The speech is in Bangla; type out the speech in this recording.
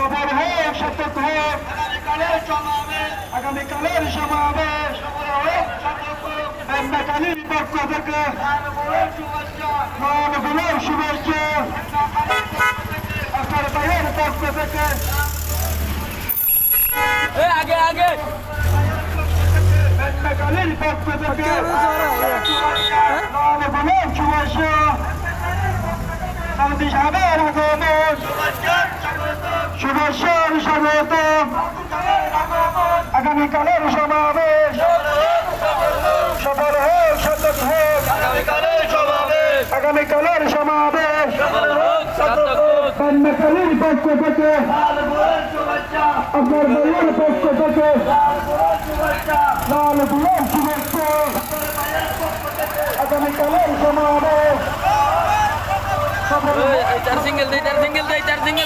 সফল হোক, সার্থক হোক আগামীকালের সমাবেশ। মেকানির পক্ষ থেকে মানবুলের শুভেচ্ছা, আপনার ভাইয়ের পক্ষ থেকে আগে আগে মেকানির পক্ষ থেকে মানবুলের শুভেচ্ছা। সামদি সাহেবের আগমন, শুভেচ্ছার স্বাগতম। আগামীকালের সমাবেশ সফল হোক, সার্থক হোক আগামীকালের সমাবেশ আগামীকালের সমাবেশ। সফল হোক, সার্থক হোক। মেকানির পক্ষ থেকে আপনার ভাইয়ের পক্ষ থেকে লাল বুলের শুভেচ্ছা। আগামীকালের সমাবেশ চার সিঙ্গেল দেই, চার সিঙ্গেল দেই, চার সিঙ্গেল